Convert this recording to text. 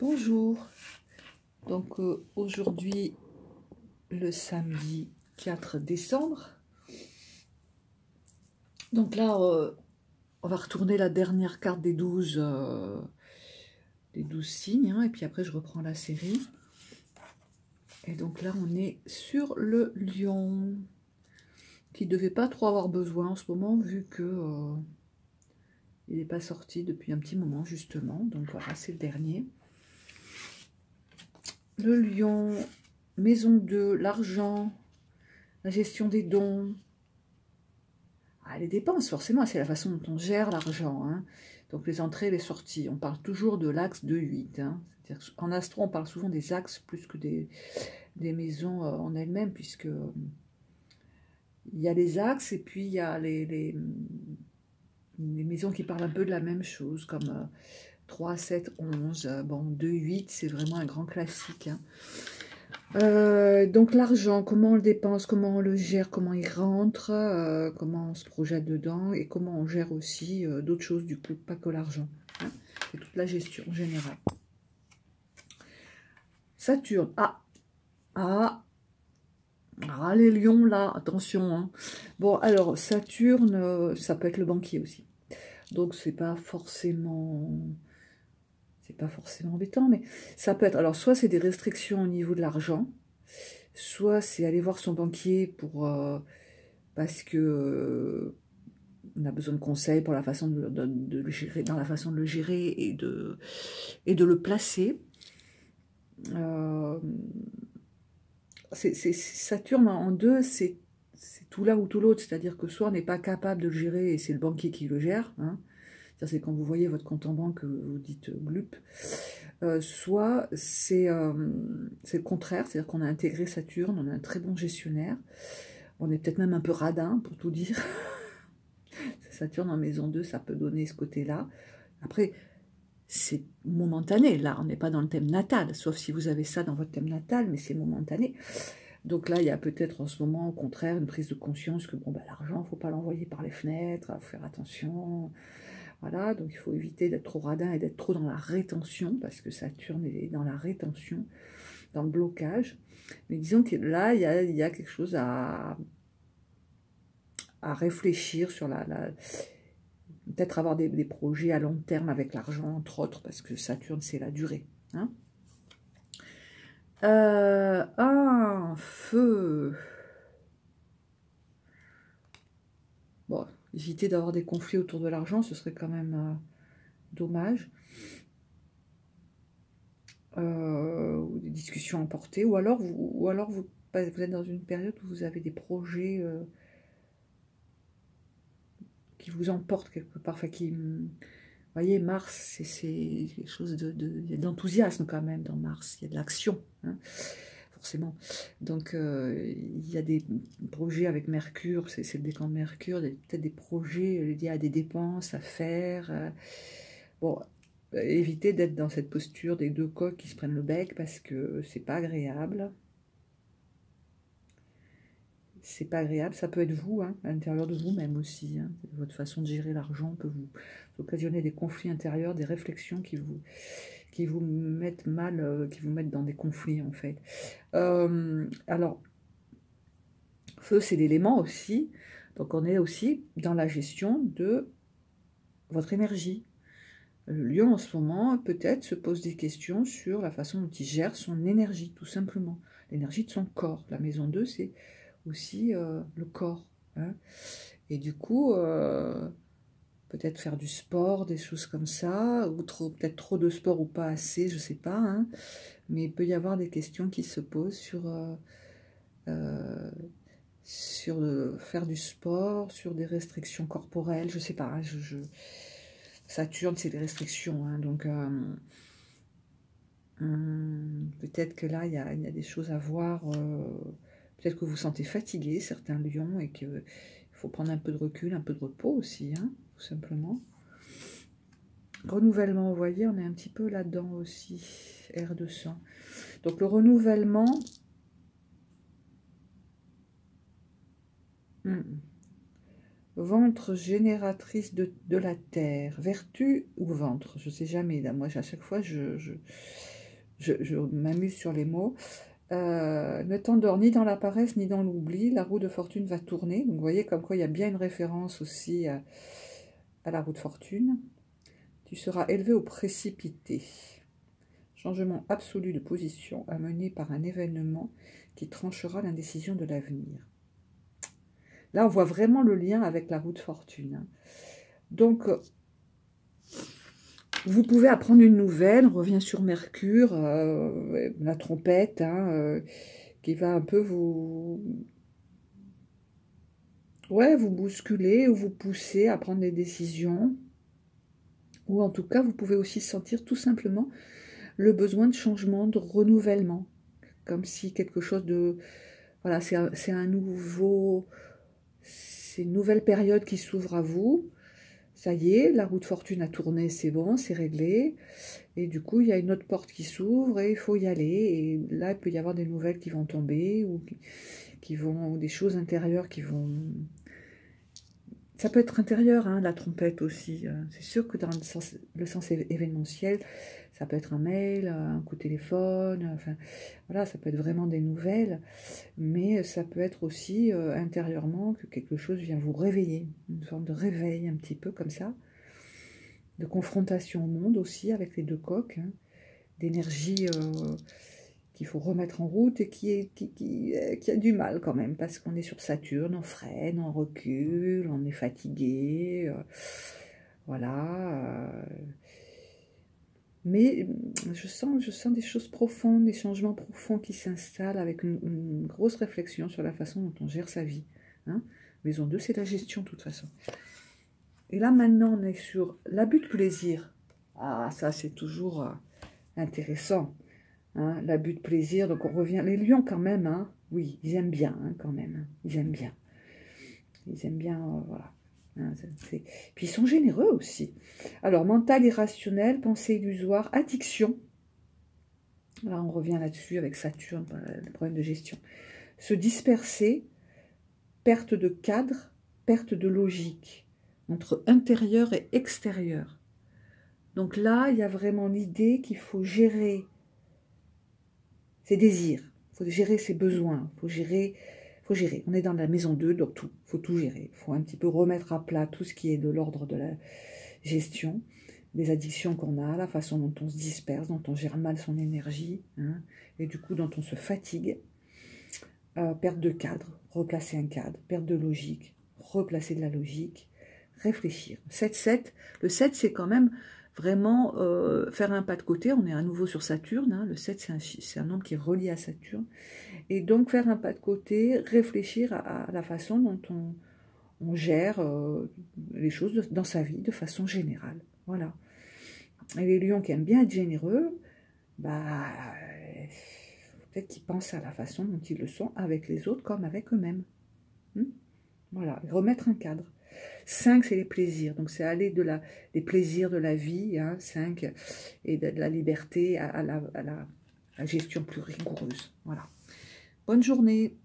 Bonjour, donc aujourd'hui le samedi 4 décembre, donc là on va retourner la dernière carte des 12 signes, hein, et puis après je reprends la série. Et donc là on est sur le lion, qui ne devait pas trop avoir besoin en ce moment vu que il n'est pas sorti depuis un petit moment justement, donc voilà c'est le dernier. Le lion, maison 2, l'argent, la gestion des dons. Ah, les dépenses, forcément, c'est la façon dont on gère l'argent. Hein. Donc les entrées et les sorties. On parle toujours de l'axe 2-8. Hein. En astro, on parle souvent des axes plus que des maisons en elles-mêmes, puisque il y a les axes et puis il y a les maisons qui parlent un peu de la même chose, comme 3, 7, 11. Bon, 2-8, c'est vraiment un grand classique. Hein. Donc l'argent, comment on le dépense, comment on le gère, comment il rentre, comment on se projette dedans et comment on gère aussi d'autres choses du coup, pas que l'argent. Hein, c'est toute la gestion générale. Saturne, les lions là, attention. Hein. Bon alors Saturne, ça peut être le banquier aussi. Donc c'est pas forcément embêtant, mais ça peut être, alors soit c'est des restrictions au niveau de l'argent, soit c'est aller voir son banquier pour parce que on a besoin de conseils pour la façon de le gérer, dans la façon de le gérer et de le placer. Saturne en 2, c'est tout l'un ou tout l'autre, c'est-à-dire que soit on n'est pas capable de le gérer et c'est le banquier qui le gère, hein. C'est quand vous voyez votre compte en banque, vous dites glup. Soit c'est le contraire, c'est-à-dire qu'on a intégré Saturne, on a un très bon gestionnaire, on est peut-être même un peu radin pour tout dire. Saturne en maison 2, ça peut donner ce côté-là. Après, c'est momentané, là, on n'est pas dans le thème natal, sauf si vous avez ça dans votre thème natal, mais c'est momentané. Donc là, il y a peut-être en ce moment, au contraire, une prise de conscience que bon, bah, l'argent, il ne faut pas l'envoyer par les fenêtres, il faut faire attention. Voilà, donc il faut éviter d'être trop radin et d'être trop dans la rétention, parce que Saturne est dans la rétention, dans le blocage. Mais disons que là, il y a quelque chose à réfléchir sur peut-être avoir des projets à long terme avec l'argent, entre autres, parce que Saturne, c'est la durée. Hein. Feu. Bon, éviter d'avoir des conflits autour de l'argent, ce serait quand même dommage. Ou des discussions emportées, ou alors vous êtes dans une période où vous avez des projets qui vous emportent quelque part, enfin qui, vous voyez, Mars, c'est quelque chose il y a de l'enthousiasme quand même dans Mars, il y a de l'action, hein, forcément. Donc il y a des projets avec Mercure, c'est le décan de Mercure, peut-être des projets liés à des dépenses à faire. Bon, évitez d'être dans cette posture des deux coqs qui se prennent le bec parce que c'est pas agréable. C'est pas agréable, ça peut être vous, hein, à l'intérieur de vous-même aussi. Hein. Votre façon de gérer l'argent peut vous occasionner des conflits intérieurs, des réflexions qui vous mettent mal, qui vous mettent dans des conflits en fait. Alors, feu, c'est l'élément aussi, donc on est aussi dans la gestion de votre énergie. Le lion en ce moment peut-être se pose des questions sur la façon dont il gère son énergie, tout simplement. L'énergie de son corps. La maison 2, c'est aussi le corps. Hein. Et du coup, peut-être faire du sport, des choses comme ça, ou peut-être trop de sport ou pas assez, je sais pas. Hein. Mais il peut y avoir des questions qui se posent sur faire du sport, sur des restrictions corporelles, je sais pas. Hein, Saturne, c'est des restrictions, hein, donc peut-être que là, il y a des choses à voir. Peut-être que vous vous sentez fatigué, certains lions, et qu'il faut prendre un peu de recul, un peu de repos aussi, hein, tout simplement. Renouvellement, vous voyez, on est un petit peu là-dedans aussi, R200. Donc le renouvellement... Ventre génératrice de la terre. Vertu ou ventre? Je ne sais jamais. Là, moi, à chaque fois, je m'amuse sur les mots. Ne t'endors ni dans la paresse ni dans l'oubli. La roue de fortune va tourner. Donc, vous voyez comme quoi il y a bien une référence aussi à la roue de fortune. Tu seras élevé au précipité. Changement absolu de position amené par un événement qui tranchera l'indécision de l'avenir. Là, on voit vraiment le lien avec la roue de fortune. Donc, vous pouvez apprendre une nouvelle. On revient sur Mercure, la trompette, qui va un peu vous bousculer ou vous pousser à prendre des décisions. Ou en tout cas, vous pouvez aussi sentir tout simplement le besoin de changement, de renouvellement. Comme si quelque chose de... Voilà, c'est un nouveau... C'est une nouvelle période qui s'ouvre à vous. Ça y est, la roue de fortune a tourné, c'est bon, c'est réglé. Et du coup, il y a une autre porte qui s'ouvre et il faut y aller. Et là, il peut y avoir des nouvelles qui vont tomber ou ou des choses intérieures qui vont... Ça peut être intérieur, la trompette aussi. C'est sûr que dans le sens événementiel, ça peut être un mail, un coup de téléphone, enfin, voilà, ça peut être vraiment des nouvelles, mais ça peut être aussi intérieurement que quelque chose vient vous réveiller, une forme de réveil un petit peu comme ça, de confrontation au monde aussi avec les deux coques, d'énergie qu'il faut remettre en route et qui a du mal quand même, parce qu'on est sur Saturne, on freine, on recule, on est fatigué, voilà. Mais je sens des choses profondes, des changements profonds qui s'installent avec une grosse réflexion sur la façon dont on gère sa vie. Maison 2, c'est la gestion de toute façon. Et là, maintenant, on est sur l'abus de plaisir. Ah, ça, c'est toujours intéressant. L'abus de plaisir, donc on revient. Les lions, quand même, oui, ils aiment bien, quand même. Ils aiment bien. Ils aiment bien, voilà. Puis ils sont généreux aussi. Alors, mental irrationnel, pensée illusoire, addiction. Là, on revient là-dessus avec Saturne, le problème de gestion. Se disperser, perte de cadre, perte de logique, entre intérieur et extérieur. Donc là, il y a vraiment l'idée qu'il faut gérer ses désirs, il faut gérer ses besoins, il faut gérer. On est dans la maison 2, donc tout, il faut tout gérer. Il faut un petit peu remettre à plat tout ce qui est de l'ordre de la gestion, des addictions qu'on a, la façon dont on se disperse, dont on gère mal son énergie, et du coup dont on se fatigue. Perte de cadre, replacer un cadre, perte de logique, replacer de la logique, réfléchir. 7-7, le 7 c'est quand même vraiment faire un pas de côté, on est à nouveau sur Saturne, le 7 c'est un nombre qui est relié à Saturne, et donc faire un pas de côté, réfléchir à la façon dont on gère les choses dans sa vie de façon générale. Voilà. Et les lions qui aiment bien être généreux, peut-être qu'ils pensent à la façon dont ils le sont avec les autres comme avec eux-mêmes. Voilà, remettre un cadre. 5, c'est les plaisirs. Donc, c'est aller des plaisirs de la vie, 5, et de la liberté à la gestion plus rigoureuse. Voilà. Bonne journée.